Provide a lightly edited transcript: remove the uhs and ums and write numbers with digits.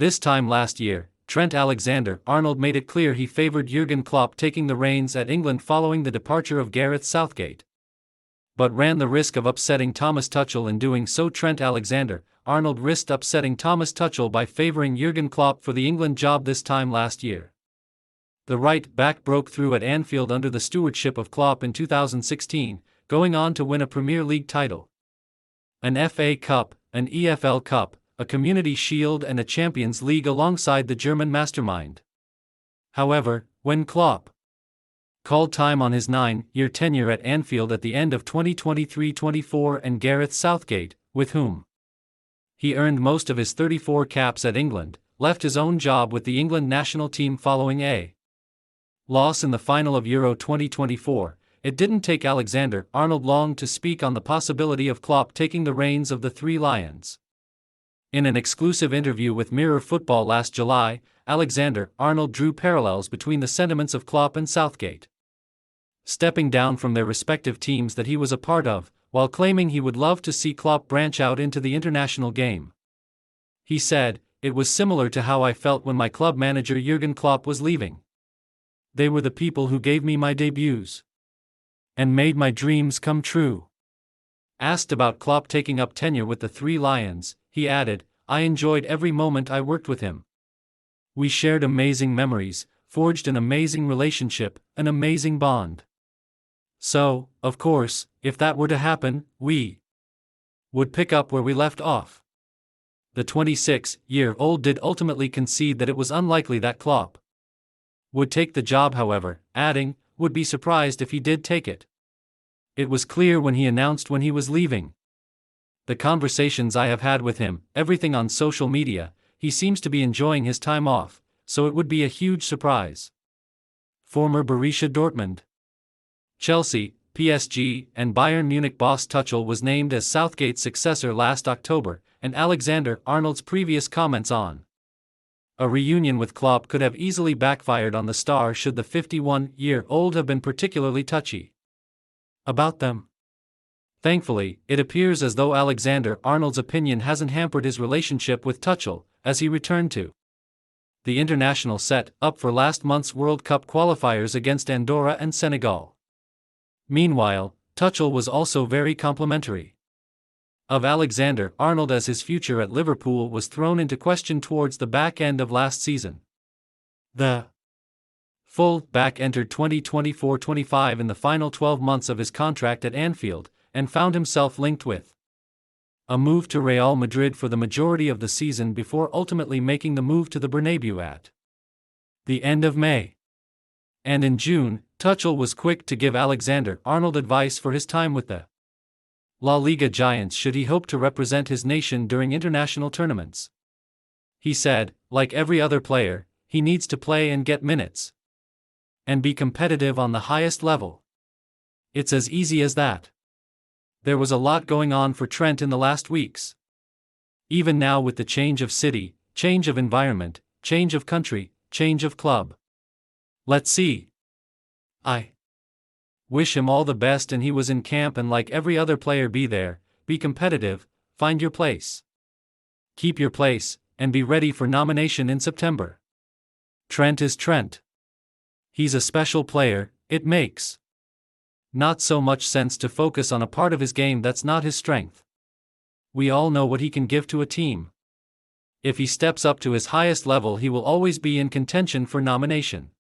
This time last year, Trent Alexander-Arnold made it clear he favoured Jurgen Klopp taking the reins at England following the departure of Gareth Southgate, but ran the risk of upsetting Thomas Tuchel in doing so. Trent Alexander-Arnold risked upsetting Thomas Tuchel by favouring Jurgen Klopp for the England job this time last year. The right-back broke through at Anfield under the stewardship of Klopp in 2016, going on to win a Premier League title, an FA Cup, an EFL Cup, a Community Shield and a Champions League alongside the German mastermind. However, when Klopp called time on his 9-year tenure at Anfield at the end of 2023-24 and Gareth Southgate, with whom he earned most of his 34 caps at England, left his own job with the England national team following a loss in the final of Euro 2024, it didn't take Alexander-Arnold long to speak on the possibility of Klopp taking the reins of the Three Lions. In an exclusive interview with Mirror Football last July, Alexander-Arnold drew parallels between the sentiments of Klopp and Southgate, stepping down from their respective teams that he was a part of, while claiming he would love to see Klopp branch out into the international game. He said, "It was similar to how I felt when my club manager Jurgen Klopp was leaving. They were the people who gave me my debuts and made my dreams come true." Asked about Klopp taking up tenure with the Three Lions, he added, "I enjoyed every moment I worked with him. We shared amazing memories, forged an amazing relationship, an amazing bond. So, of course, if that were to happen, we would pick up where we left off." The 26-year-old did ultimately concede that it was unlikely that Klopp would take the job, however, adding, "Would be surprised if he did take it. It was clear when he announced when he was leaving. The conversations I have had with him, everything on social media, he seems to be enjoying his time off, so it would be a huge surprise." Former Borussia Dortmund, Chelsea, PSG, and Bayern Munich boss Tuchel was named as Southgate's successor last October, and Alexander-Arnold's previous comments on a reunion with Klopp could have easily backfired on the star should the 51-year-old have been particularly touchy about them. Thankfully, it appears as though Alexander-Arnold's opinion hasn't hampered his relationship with Tuchel, as he returned to the international set up for last month's World Cup qualifiers against Andorra and Senegal. Meanwhile, Tuchel was also very complimentary of Alexander-Arnold as his future at Liverpool was thrown into question towards the back end of last season. The full-back entered 2024-25 in the final 12 months of his contract at Anfield, and found himself linked with a move to Real Madrid for the majority of the season before ultimately making the move to the Bernabeu at the end of May. And in June, Tuchel was quick to give Alexander-Arnold advice for his time with the La Liga giants should he hope to represent his nation during international tournaments. He said, like every other player, he needs to play and get minutes and be competitive on the highest level. It's as easy as that. There was a lot going on for Trent in the last weeks. Even now with the change of city, change of environment, change of country, change of club. Let's see. I wish him all the best, and he was in camp, and like every other player, be there, be competitive, find your place. Keep your place, and be ready for nomination in September. Trent is Trent. He's a special player. It makes not so much sense to focus on a part of his game that's not his strength. We all know what he can give to a team. If he steps up to his highest level, he will always be in contention for nomination.